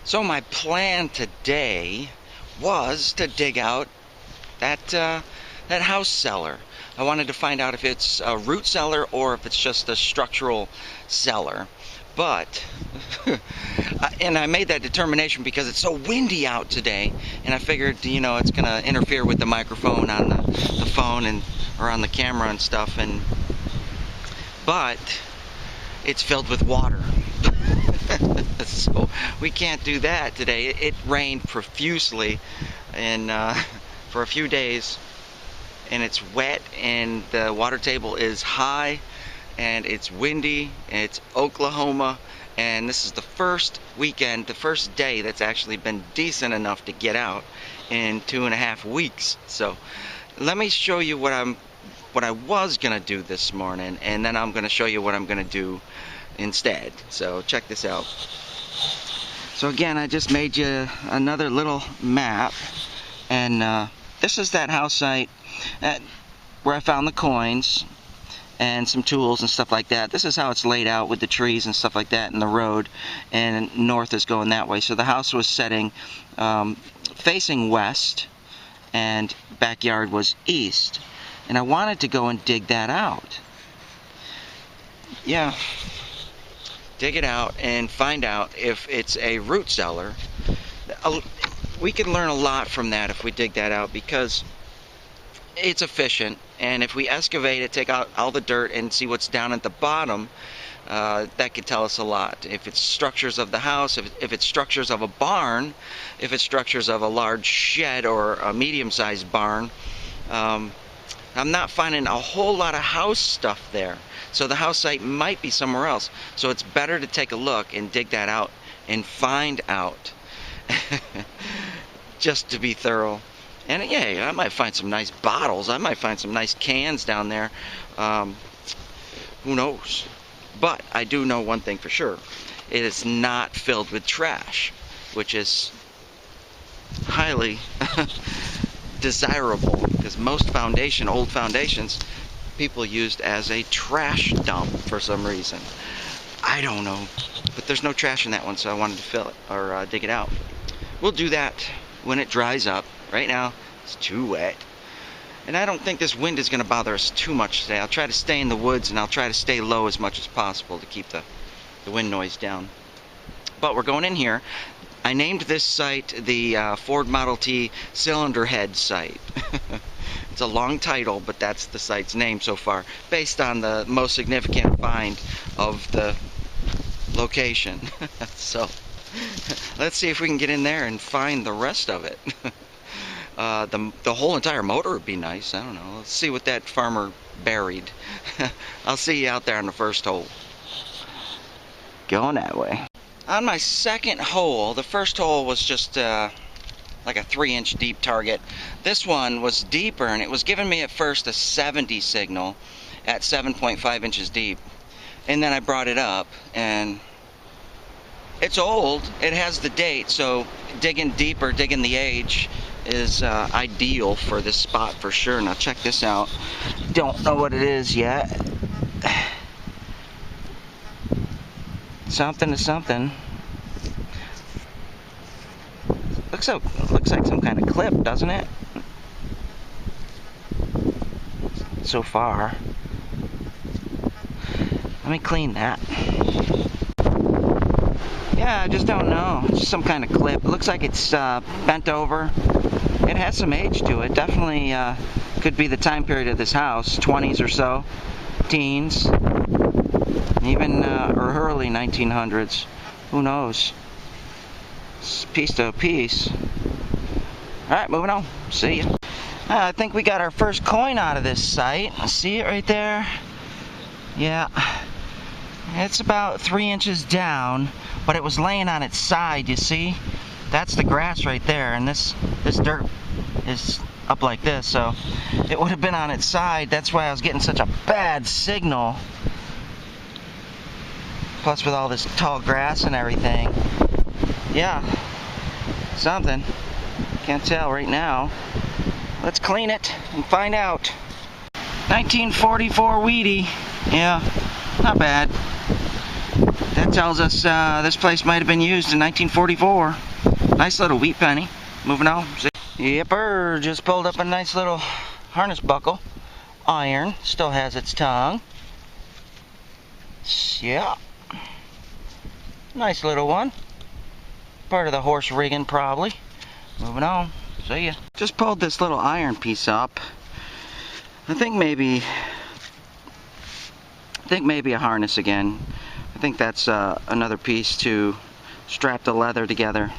So my plan today was to dig out that house cellar. I wanted to find out if it's a root cellar or if it's just a structural cellar. But, and I made that determination because it's so windy out today, and I figured, it's going to interfere with the microphone on the phone or on the camera and stuff. But it's filled with water. So we can't do that today. It rained profusely and for a few days, and it's wet, and the water table is high, and it's windy, and it's Oklahoma, and this is the first weekend, the first day that's actually been decent enough to get out in 2.5 weeks. So let me show you what I was gonna do this morning, and then I'm gonna show you what I'm gonna do instead. So check this out. So again, I just made you another little map, and this is that house site where I found the coins and some tools and stuff like that. This is how it's laid out with the trees and stuff like that, and the road, and north is going that way. So the house was setting facing west, and backyard was east, and I wanted to go and dig that out. Yeah, dig it out and find out if it's a root cellar. We can learn a lot from that if we dig that out, because it's efficient, and if we excavate it, take out all the dirt and see what's down at the bottom, that could tell us a lot. If it's structures of the house, if it's structures of a barn, if it's structures of a large shed or a medium-sized barn. I'm not finding a whole lot of house stuff there, so the house site might be somewhere else. So it's better to take a look and dig that out and find out, just to be thorough. And yeah, I might find some nice bottles, I might find some nice cans down there, who knows. But I do know one thing for sure: it is not filled with trash, which is highly desirable, because most old foundations, people used as a trash dump for some reason. I don't know, but there's no trash in that one, so I wanted to fill it, or dig it out. We'll do that when it dries up. Right now it's too wet, and I don't think this wind is going to bother us too much today. I'll try to stay in the woods, and I'll try to stay low as much as possible to keep the wind noise down. But we're going in here. I named this site the Ford Model T Cylinder Head site. It's a long title, but that's the site's name so far, based on the most significant find of the location. So let's see if we can get in there and find the rest of it. The whole entire motor would be nice. I don't know. Let's see what that farmer buried. I'll see you out there on the first hole. Going that way. On my second hole, the first hole was just like a 3-inch deep target. This one was deeper, and it was giving me at first a 70 signal at 7.5 inches deep. And then I brought it up, and it's old. It has the date, so digging deeper, digging the age, is ideal for this spot for sure. Now check this out. Don't know what it is yet. Something to something. Looks like some kind of clip, doesn't it? So far. Let me clean that. Yeah, I just don't know. It's just some kind of clip. It looks like it's bent over. It has some age to it. Definitely could be the time period of this house, 20s or so, teens, even or early 1900s. Who knows? It's piece to a piece. Alright, moving on. See ya. I think we got our first coin out of this site. See it right there? Yeah. It's about 3 inches down, but it was laying on its side, you see? That's the grass right there, and this dirt is up like this, so it would have been on its side. That's why I was getting such a bad signal. Plus with all this tall grass and everything. Yeah, something. Can't tell right now. Let's clean it and find out. 1944 Weedy. Yeah, not bad. tells us this place might have been used in 1944. Nice little wheat penny. Moving on. Yepper, just pulled up a nice little harness buckle. Iron, still has its tongue. Yeah. Nice little one. Part of the horse rigging, probably. Moving on. See ya. Just pulled this little iron piece up. I think maybe a harness again. I think that's another piece to strap the leather together.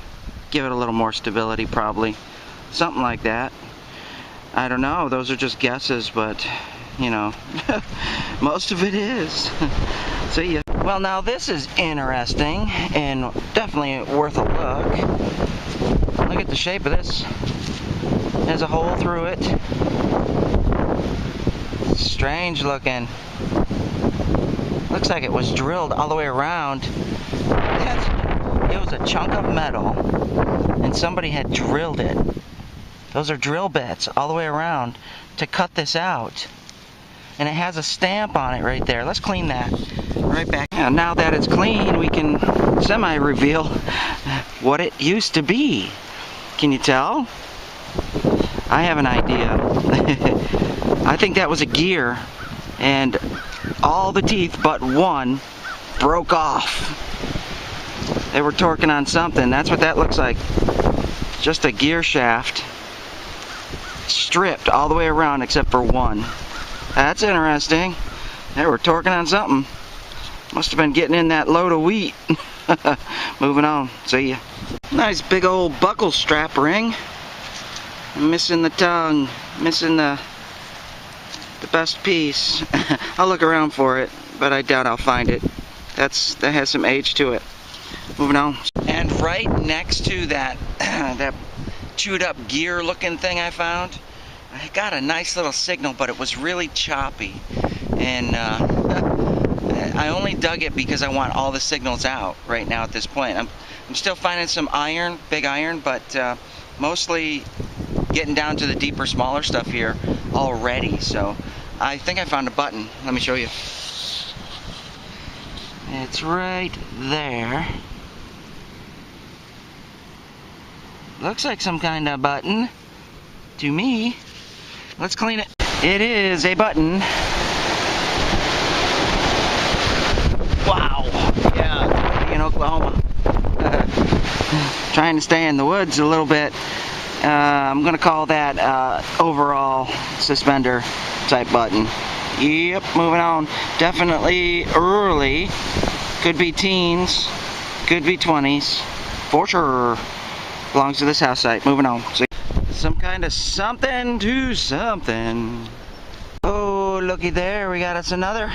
Give it a little more stability, probably. Something like that. I don't know. Those are just guesses, but, you know, most of it is. See ya. Well, now this is interesting and definitely worth a look. Look at the shape of this. There's a hole through it. Strange looking. Looks like it was drilled all the way around. It was a chunk of metal, and somebody had drilled it. Those are drill bits all the way around to cut this out. And it has a stamp on it right there. Let's clean that. Right back. Now that it's clean, we can semi-reveal what it used to be. Can you tell? I have an idea. I think that was a gear, and all the teeth but one broke off. They were torquing on something. That's what that looks like. Just a gear shaft. Stripped all the way around except for one. That's interesting. They were torquing on something. Must have been getting in that load of wheat. Moving on. See ya. Nice big old buckle strap ring. Missing the tongue. Missing the best piece. I'll look around for it, but I doubt I'll find it. That has some age to it. Moving on. And right next to that that chewed up gear looking thing I found, I got a nice little signal, but it was really choppy. And I only dug it because I want all the signals out right now at this point. I'm still finding some iron, big iron, but mostly getting down to the deeper, smaller stuff here already. So I think I found a button. Let me show you. It's right there. Looks like some kind of button to me. Let's clean it. It is a button. Wow. Yeah, in Oklahoma. Trying to stay in the woods a little bit. I'm gonna call that overall suspender type button. Yep, moving on. Definitely early. Could be teens. Could be 20s. For sure. Belongs to this house site. Moving on. See, some kind of something to something. Oh, looky there. We got us another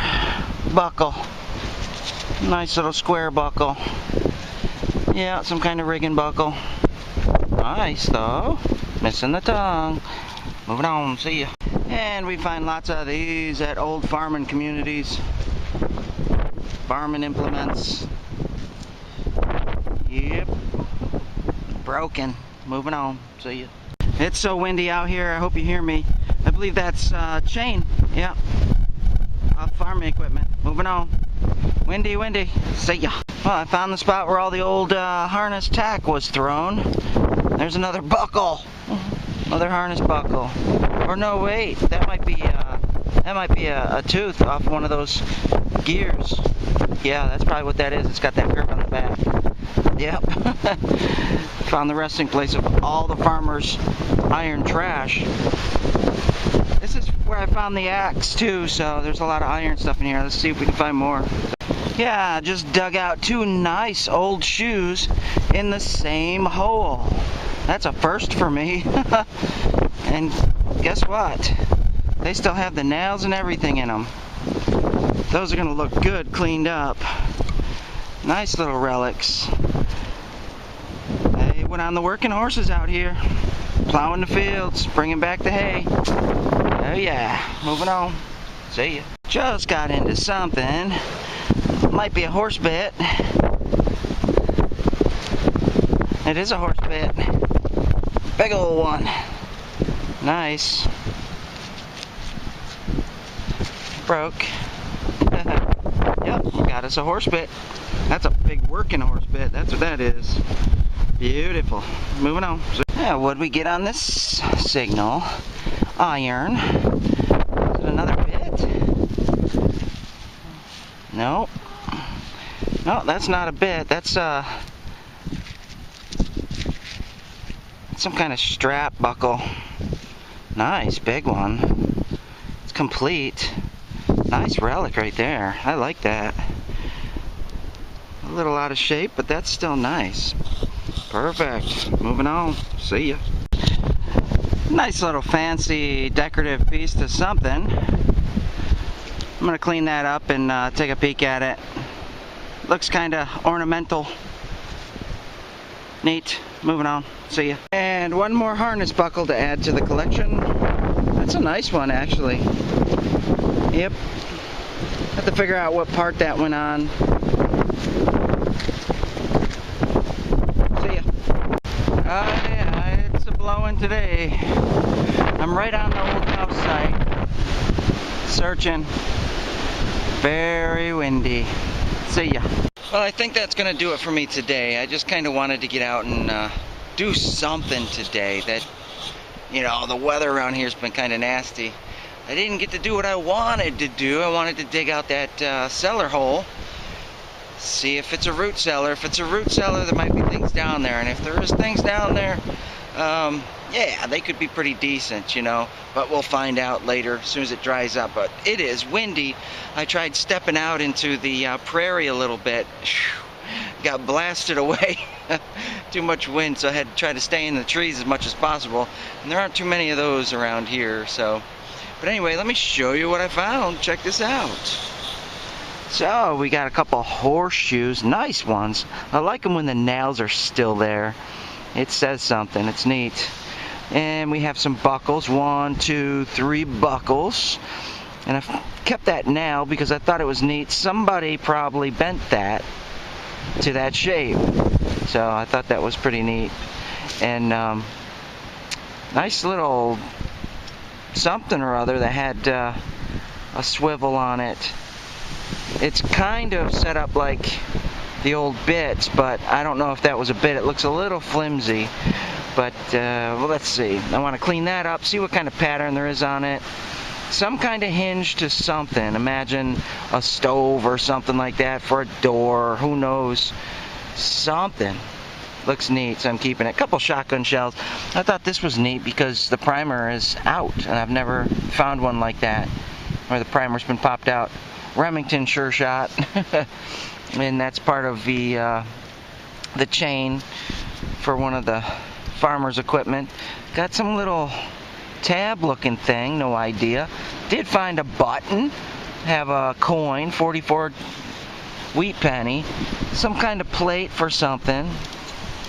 buckle. Nice little square buckle. Yeah, some kind of rigging buckle. Nice though. Missing the tongue. Moving on. See ya. And we find lots of these at old farming communities. Farming implements. Yep. Broken. Moving on. See ya. It's so windy out here. I hope you hear me. I believe that's chain. Yeah. Farming equipment. Moving on. Windy, windy. See ya. Well, I found the spot where all the old harness tack was thrown. There's another buckle. Another harness buckle. Or no, wait. That might be a tooth off one of those gears. Yeah, that's probably what that is. It's got that curve on the back. Yep. Found the resting place of all the farmers' iron trash. This is where I found the axe too, so there's a lot of iron stuff in here. Let's see if we can find more. Yeah, just dug out two nice old shoes in the same hole. That's a first for me. And guess what? They still have the nails and everything in them. Those are gonna look good cleaned up. Nice little relics. They went on the working horses out here. Plowing the fields, bringing back the hay. Oh yeah, moving on. See ya. Just got into something. Might be a horse bit. It is a horse bit. Big old one. Nice. Broke. Yep, got us a horse bit. That's a big working horse bit. That's what that is. Beautiful. Moving on. Yeah, what did we get on this signal? Iron. Is it another bit? No. No, that's not a bit. That's some kind of strap buckle. Nice, big one. It's complete. Nice relic right there. I like that. A little out of shape, but that's still nice. Perfect. Moving on. See ya. Nice little fancy decorative piece to something. I'm gonna clean that up and take a peek at it. Looks kind of ornamental. Neat. Moving on. See ya. And one more harness buckle to add to the collection. That's a nice one, actually. Yep. Have to figure out what part that went on. See ya. Yeah, it's a blowing today. I'm right on the old house site. Searching. Very windy. See ya. Well, I think that's gonna do it for me today. I just kind of wanted to get out and do something today. That, you know, the weather around here has been kind of nasty. I didn't get to do what I wanted to do. I wanted to dig out that cellar hole, see if it's a root cellar. If it's a root cellar, there might be things down there, and if there is things down there, yeah, they could be pretty decent, you know, but we'll find out later as soon as it dries up. But it is windy. I tried stepping out into the prairie a little bit. Got blasted away. Too much wind, so I had to try to stay in the trees as much as possible, and there aren't too many of those around here. So, but anyway, let me show you what I found. Check this out. So we got a couple horseshoes, nice ones. I like them when the nails are still there. It says something. It's neat. And we have some buckles. 1, 2, 3 buckles. And I kept that nail because I thought it was neat. Somebody probably bent that to that shape. So I thought that was pretty neat. And nice little something or other that had a swivel on it. It's kind of set up like the old bits, but I don't know if that was a bit. It looks a little flimsy. But, well, let's see. I want to clean that up, see what kind of pattern there is on it. Some kind of hinge to something. Imagine a stove or something like that for a door. Who knows? Something. Looks neat, so I'm keeping it. A couple shotgun shells. I thought this was neat because the primer is out, and I've never found one like that, where the primer's been popped out. Remington Sure Shot. And that's part of the chain for one of the farmer's equipment. Got some little tab looking thing, no idea. Did find a button, have a coin, 44 wheat penny, some kind of plate for something.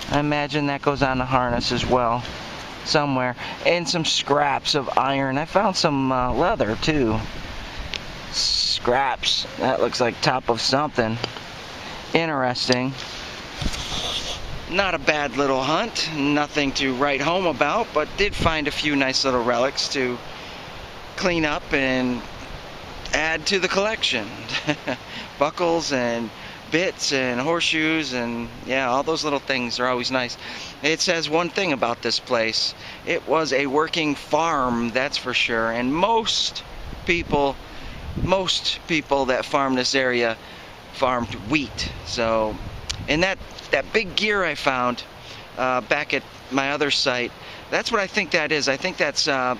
I imagine that goes on the harness as well somewhere, and some scraps of iron. I found some leather too. Scraps. That looks like top of something. Interesting. Not a bad little hunt, nothing to write home about, but did find a few nice little relics to clean up and add to the collection. Buckles and bits and horseshoes, and yeah, all those little things are always nice. It says one thing about this place. It was a working farm, that's for sure, and most people that farm this area farmed wheat. So, and that big gear I found back at my other site, that's what I think that is. I think that's a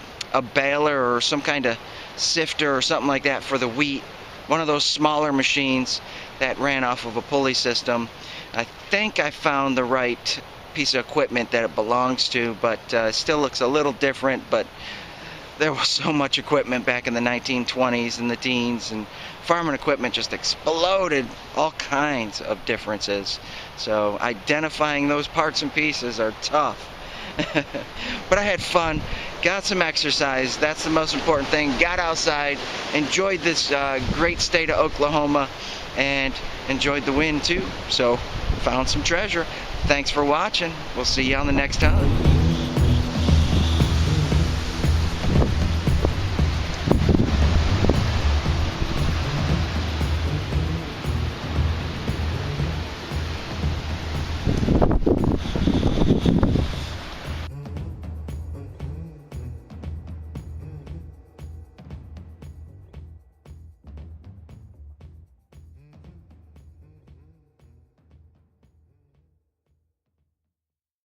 baler or some kind of sifter or something like that for the wheat. One of those smaller machines that ran off of a pulley system. I think I found the right piece of equipment that it belongs to, but it still looks a little different. But there was so much equipment back in the 1920s and the teens, and farming equipment just exploded. All kinds of differences. So identifying those parts and pieces are tough. But I had fun, got some exercise. That's the most important thing. Got outside, enjoyed this great state of Oklahoma, and enjoyed the wind too. So found some treasure. Thanks for watching. We'll see you on the next time.